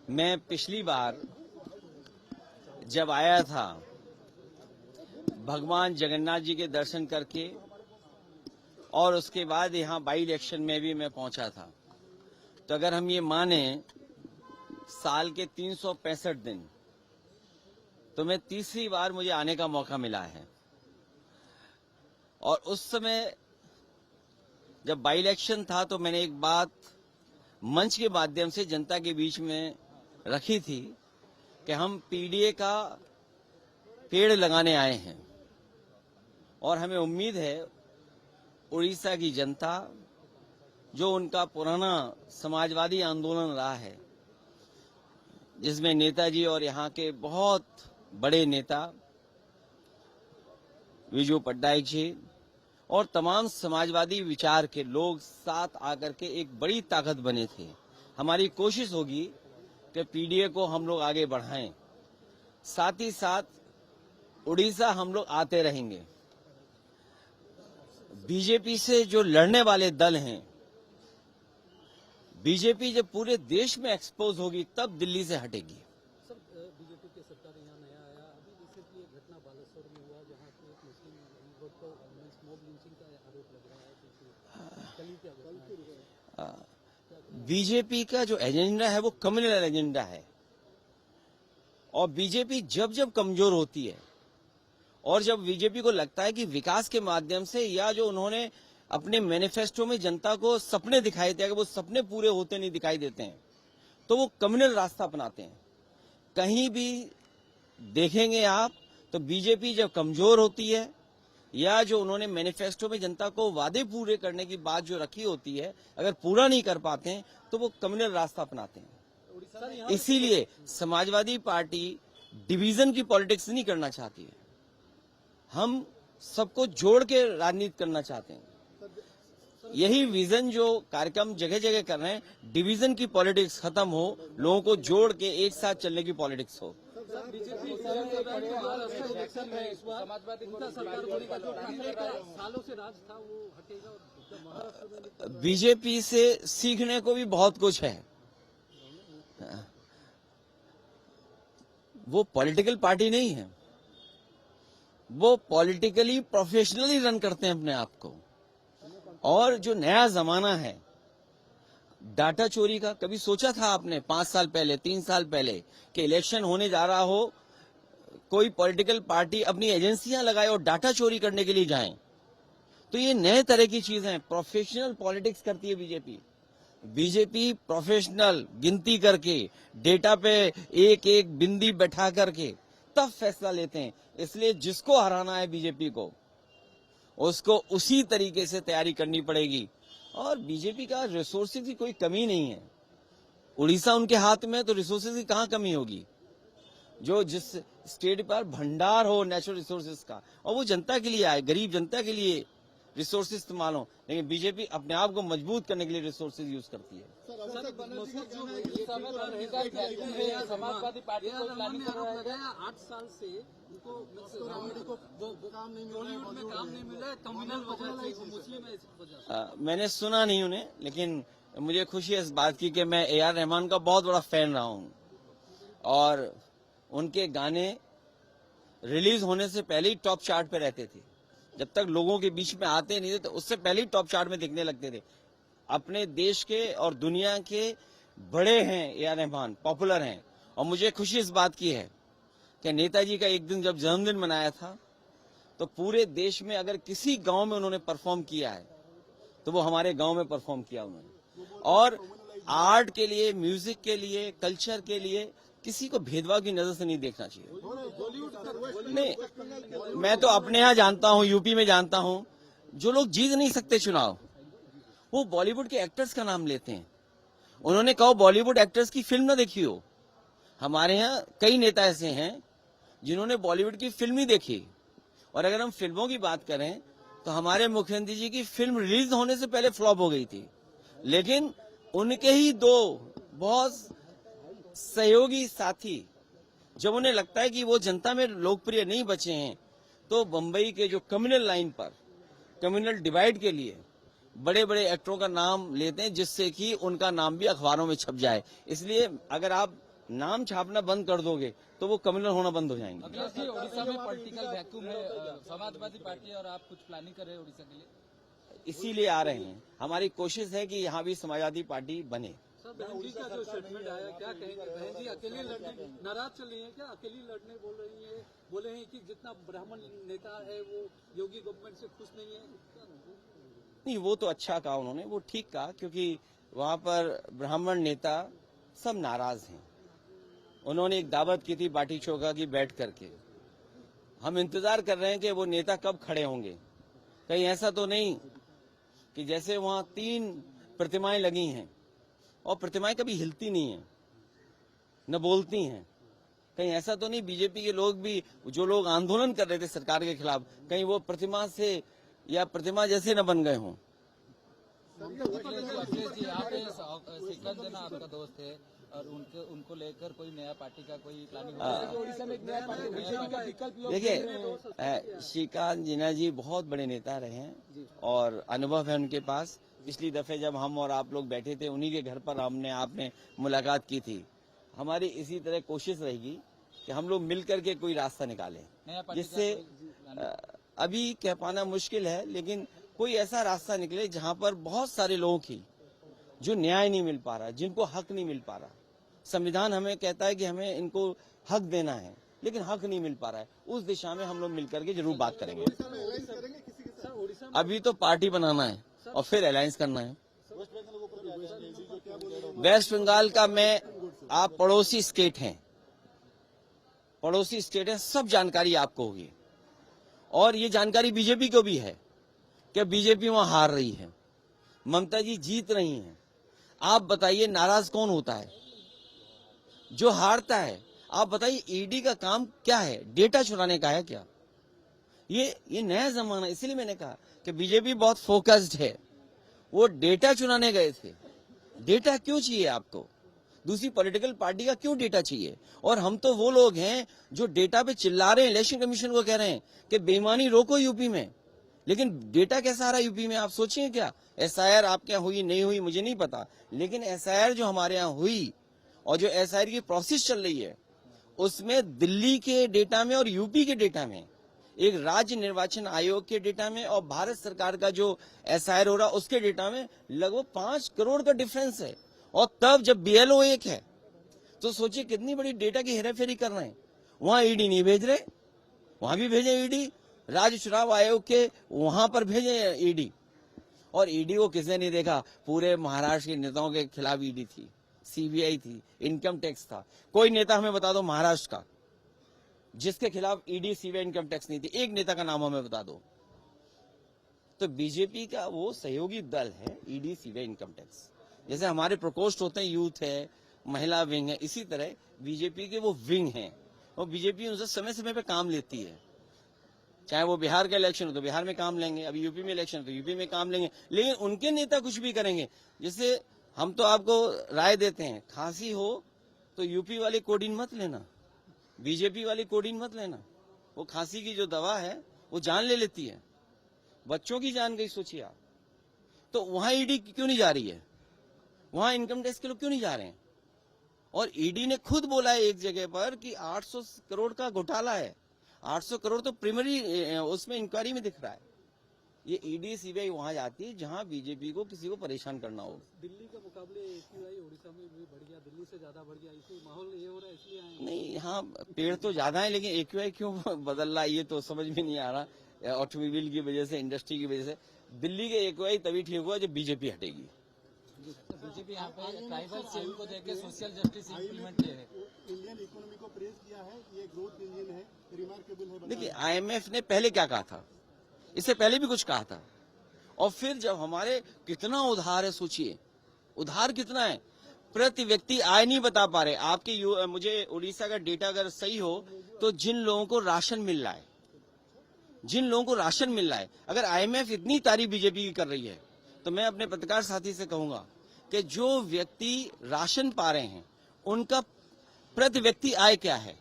मैं पिछली बार जब आया था भगवान जगन्नाथ जी के दर्शन करके और उसके बाद यहाँ बाई इलेक्शन में भी मैं पहुंचा था, तो अगर हम ये माने साल के 365 दिन तो मैं तीसरी बार मुझे आने का मौका मिला है। और उस समय जब बाई इलेक्शन था तो मैंने एक बात मंच के माध्यम से जनता के बीच में रखी थी कि हम पीडीए का पेड़ लगाने आए हैं और हमें उम्मीद है उड़ीसा की जनता, जो उनका पुराना समाजवादी आंदोलन रहा है जिसमें नेताजी और यहाँ के बहुत बड़े नेता विजू पट्टनायक जी और तमाम समाजवादी विचार के लोग साथ आकर के एक बड़ी ताकत बने थे। हमारी कोशिश होगी कि पीडीए को हम लोग आगे बढ़ाएं, साथ ही साथ उड़ीसा हम लोग आते रहेंगे। बीजेपी से जो लड़ने वाले दल हैं, बीजेपी जब पूरे देश में एक्सपोज होगी तब दिल्ली से हटेगी। सर, बीजेपी की सरकार यहाँ नया आया, अभी जैसे कि एक घटना बालेश्वर में हुआ जहाँ पे एक मुस्लिम युवक को मॉब लिंचिंग का आरोप लग रहा है। बीजेपी का जो एजेंडा है वो कम्युनल एजेंडा है और बीजेपी जब जब कमजोर होती है और जब बीजेपी को लगता है कि विकास के माध्यम से या जो उन्होंने अपने मैनिफेस्टो में जनता को सपने दिखाए थे, अगर वो सपने पूरे होते नहीं दिखाई देते हैं तो वो कम्युनल रास्ता अपनाते हैं। कहीं भी देखेंगे आप तो बीजेपी जब कमजोर होती है या जो उन्होंने मैनिफेस्टो में जनता को वादे पूरे करने की बात जो रखी होती है अगर पूरा नहीं कर पाते हैं तो वो कम्युनल रास्ता अपनाते हैं। इसीलिए समाजवादी पार्टी डिवीजन की पॉलिटिक्स नहीं करना चाहती है, हम सबको जोड़ के राजनीति करना चाहते हैं। यही विजन जो कार्यक्रम जगह जगह कर रहे हैं, डिवीजन की पॉलिटिक्स खत्म हो, लोगों को जोड़ के एक साथ चलने की पॉलिटिक्स हो। बीजेपी सालों से राज था वो हटेगा। बीजेपी से सीखने को भी बहुत कुछ है। वो पॉलिटिकल पार्टी नहीं है, वो पॉलिटिकली प्रोफेशनली रन करते हैं अपने आप को। और जो नया जमाना है डाटा चोरी का, कभी सोचा था आपने 5 साल पहले 3 साल पहले कि इलेक्शन होने जा रहा हो, कोई पॉलिटिकल पार्टी अपनी एजेंसियां लगाए और डाटा चोरी करने के लिए जाए? तो ये नए तरह की चीज है। प्रोफेशनल पॉलिटिक्स करती है बीजेपी। बीजेपी प्रोफेशनल गिनती करके डेटा पे एक एक बिंदी बैठा करके तब फैसला लेते हैं। इसलिए जिसको हराना है बीजेपी को, उसको उसी तरीके से तैयारी करनी पड़ेगी। और बीजेपी का रिसोर्सेज की कोई कमी नहीं है। उड़ीसा उनके हाथ में, तो रिसोर्सेज की कहाँ कमी होगी? जो जिस स्टेट पर भंडार हो नेचुरल रिसोर्सेज का, और वो जनता के लिए आए, गरीब जनता के लिए रिसोर्सेज इस्तेमाल हो। लेकिन बीजेपी अपने आप को मजबूत करने के लिए रिसोर्सेज यूज करती है। समाजवादी पार्टी को प्लानिंग कर रहा है 8 साल से उनको बॉलीवुड में काम नहीं मिला है, कम्युनल वजह से, मुस्लिम। मैंने सुना नहीं उन्हें, लेकिन मुझे खुशी है इस बात की कि मैं ए आर रहमान का बहुत बड़ा फैन रहा हूँ और उनके गाने रिलीज होने से पहले ही टॉप चार्ट पे रहते थे। जब तक लोगों के बीच में आते नहीं थे तो उससे पहले ही टॉप चार्ट में दिखने लगते थे। अपने देश के और दुनिया के बड़े हैं ए आर रहमान, पॉपुलर हैं। और मुझे खुशी इस बात की है कि नेताजी का एक दिन जब जन्मदिन मनाया था तो पूरे देश में अगर किसी गांव में उन्होंने परफॉर्म किया है तो वो हमारे गांव में परफॉर्म किया उन्होंने। और आर्ट के लिए, म्यूजिक के लिए, कल्चर के लिए किसी को भेदभाव की नजर से नहीं देखना चाहिए। नहीं, मैं तो अपने यहाँ जानता हूँ, यूपी में जानता हूँ, जो लोग जीत नहीं सकते चुनाव, वो बॉलीवुड के एक्टर्स का नाम लेते हैं। उन्होंने कहा बॉलीवुड एक्टर्स की फिल्म ना देखी हो। हमारे यहाँ कई नेता ऐसे हैं जिन्होंने बॉलीवुड की फिल्म ही देखी। और अगर हम फिल्मों की बात करें तो हमारे मुख्यमंत्री जी की फिल्म रिलीज होने से पहले फ्लॉप हो गई थी, लेकिन उनके ही 2 बहुत सहयोगी साथी, जब उन्हें लगता है कि वो जनता में लोकप्रिय नहीं बचे हैं, तो बंबई के जो कम्युनल लाइन पर, कम्युनल डिवाइड के लिए बड़े बड़े एक्टरों का नाम लेते हैं, जिससे कि उनका नाम भी अखबारों में छप जाए। इसलिए अगर आप नाम छापना बंद कर दोगे तो वो कम्युनल होना बंद हो जाएंगे। अखिलेश जी, उड़ीसा में पॉलिटिकल वैक्यूम है, समाजवादी पार्टी और आप कुछ प्लानिंग कर रहे हैं उड़ीसा के लिए? इसीलिए आ रहे हैं। हमारी कोशिश है कि यहाँ भी समाजवादी पार्टी बने। सर, बहन जी का जो स्टेटमेंट आया, क्या कहेंगे? बहन जी अकेली लड़ने नाराज चल रही है क्या? अकेली लड़ने बोल रही है, बोले हैं कि जितना ब्राह्मण नेता है वो योगी गवर्नमेंट से खुश नहीं है। क्या नहीं, वो तो अच्छा कहा उन्होंने, वो ठीक कहा, क्योंकि वहाँ पर ब्राह्मण नेता सब नाराज हैं। उन्होंने एक दावत की थी बाटी चोखा की बैठ करके। हम इंतजार कर रहे हैं कि वो नेता कब खड़े होंगे। कहीं ऐसा तो नहीं कि जैसे वहाँ 3 प्रतिमाएं लगी हैं और प्रतिमाएं कभी हिलती नहीं है, न बोलती हैं। कहीं ऐसा तो नहीं बीजेपी के लोग भी, जो लोग आंदोलन कर रहे थे सरकार के खिलाफ, कहीं वो प्रतिमा से या प्रतिमा जैसे न बन गए हों। अखिलेश जी, आप सिकंद जना आपका दोस्त है और उनको लेकर कोई नया पार्टी का कोई प्लानिंग ओडिशा में एक नया पार्टी? देखिए, श्रीकांत जिन्ना जी बहुत बड़े नेता रहे हैं और अनुभव है उनके पास। पिछली दफे जब हम और आप लोग बैठे थे उन्हीं के घर पर आपने मुलाकात की थी। हमारी इसी तरह कोशिश रहेगी कि हम लोग मिल करके कोई रास्ता निकालें, जिससे अभी कह पाना मुश्किल है, लेकिन कोई ऐसा रास्ता निकले जहां पर बहुत सारे लोगों की जो न्याय नहीं मिल पा रहा, जिनको हक नहीं मिल पा रहा। संविधान हमें कहता है कि हमें इनको हक देना है, लेकिन हक नहीं मिल पा रहा है। उस दिशा में हम लोग मिलकर के जरूर बात करेंगे। अभी तो पार्टी बनाना है और फिर अलायंस करना है। वेस्ट बंगाल का आप पड़ोसी स्टेट हैं, सब जानकारी आपको होगी और ये जानकारी बीजेपी को भी है कि बीजेपी वहां हार रही है, ममता जी जीत रही हैं। आप बताइए नाराज कौन होता है? जो हारता है। आप बताइए ईडी का काम क्या है? डेटा चुराने का है क्या? ये नया जमाना, इसलिए मैंने कहा कि बीजेपी बहुत फोकस्ड है। वो डेटा चुराने गए थे। डेटा क्यों चाहिए आपको? दूसरी पॉलिटिकल पार्टी का क्यों डेटा चाहिए? और हम तो वो लोग हैं जो डेटा पे चिल्ला रहे हैं, इलेक्शन कमीशन को कह रहे हैं कि बेईमानी रोको यूपी में, लेकिन डेटा कैसा आ रहा है यूपी में? आप सोचिए क्या एसआईआर आपके यहाँ हुई नहीं हुई मुझे नहीं पता, लेकिन एसआईआर जो हमारे यहाँ हुई और जो एसआईआर की प्रोसेस चल रही है उसमें दिल्ली के डेटा में और यूपी के डेटा में, एक राज्य निर्वाचन आयोग के डेटा में और भारत सरकार का जो एसआईआर हो रहा उसके डेटा में लगभग 5 करोड़ का डिफरेंस है। और तब जब बीएलओ एक है तो सोचिए कितनी बड़ी डेटा की हेराफेरी कर रहे हैं। वहां ईडी नहीं भेज रहे, वहां भी भेजे ईडी, राज्य चुनाव आयोग के वहां पर भेजे ईडी। और ईडी को किसने नहीं देखा? पूरे महाराष्ट्र के नेताओं के खिलाफ ईडी थी, सीबीआई थी, इनकम टैक्स था। कोई नेता हमें बता दो महाराष्ट्र का जिसके खिलाफ ईडी सीबीआई इनकम टैक्स नहीं थी। एक नेता का नाम हमें बता दो। तो बीजेपी का वो सहयोगी दल है ईडी सीबीआई इनकम टैक्स। जैसे हमारे प्रकोष्ठ होते हैं, यूथ है, महिला विंग है, इसी तरह बीजेपी के वो विंग हैं और बीजेपी उनसे समय समय पे काम लेती है। चाहे वो बिहार का इलेक्शन हो तो बिहार में काम लेंगे, अभी यूपी में इलेक्शन हो तो यूपी में काम लेंगे, लेकिन उनके नेता कुछ भी करेंगे। जैसे हम तो आपको राय देते हैं, खांसी हो तो यूपी वाले कोडिन मत लेना, बीजेपी वाली कोडिन मत लेना। वो खांसी की जो दवा है वो जान ले लेती है, बच्चों की जान गई सोचिए आप। तो वहां ईडी क्यों नहीं जा रही है? वहां इनकम टैक्स के लोग क्यों नहीं जा रहे हैं? और ईडी ने खुद बोला है एक जगह पर कि 800 करोड़ का घोटाला है। 800 करोड़ तो प्राइमरी उसमें इंक्वायरी में दिख रहा है। ये ईडी सीबीआई वहां जाती है जहां बीजेपी को किसी को परेशान करना हो। दिल्ली के मुकाबले एक्यूआई उड़ीसा में भी बढ़ गया, दिल्ली से ज्यादा बढ़ गया, इसी माहौल ये हो रहा है इसलिए आए? नहीं, यहाँ पेड़ तो ज्यादा है लेकिन एक्यूआई क्यों बदल रहा है ये तो समझ में नहीं आ रहा। ऑटोमोबाइल की वजह से, इंडस्ट्री की वजह से दिल्ली के एक्यूआई तभी ठीक हुआ जब बीजेपी हटेगी। बीजेपी यहाँ पे ट्राइबल सेल को देके सोशल जस्टिस इम्प्लीमेंट किए है। इंडियन इकोनॉमी को प्रेज किया है, ये ग्रोथ इंजन है, रिमार्केबल है। देखिए आईएमएफ ने पहले क्या कहा था, इससे पहले भी कुछ कहा था। और फिर जब हमारे कितना उधार है, सोचिए उधार कितना है, प्रति व्यक्ति आय नहीं बता पा रहे। आपके मुझे उड़ीसा का डेटा अगर सही हो तो जिन लोगों को राशन मिल रहा है, अगर आईएमएफ इतनी तारीफ बीजेपी की कर रही है तो मैं अपने पत्रकार साथी से कहूंगा कि जो व्यक्ति राशन पा रहे हैं उनका प्रति व्यक्ति आय क्या है,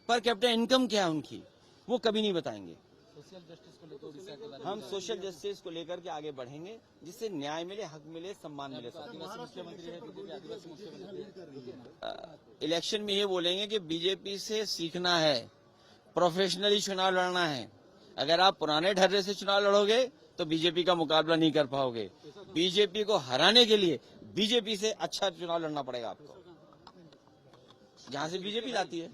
पर कैपिटल इनकम क्या है उनकी, वो कभी नहीं बताएंगे। सोशल जस्टिस को लेकर उड़ीसा के बारे में हम सोशल जस्टिस को लेकर के आगे बढ़ेंगे जिससे न्याय मिले, हक मिले, सम्मान मिले। आदिवासी मुख्यमंत्री है, बीजेपी आदिवासी मुख्यमंत्री है। इलेक्शन में ये बोलेंगे कि बीजेपी से सीखना है, प्रोफेशनली चुनाव लड़ना है। अगर आप पुराने ढर्रे से चुनाव लड़ोगे तो बीजेपी का मुकाबला नहीं कर पाओगे। बीजेपी को हराने के लिए बीजेपी से अच्छा चुनाव लड़ना पड़ेगा आपको, जहां से बीजेपी लाती है।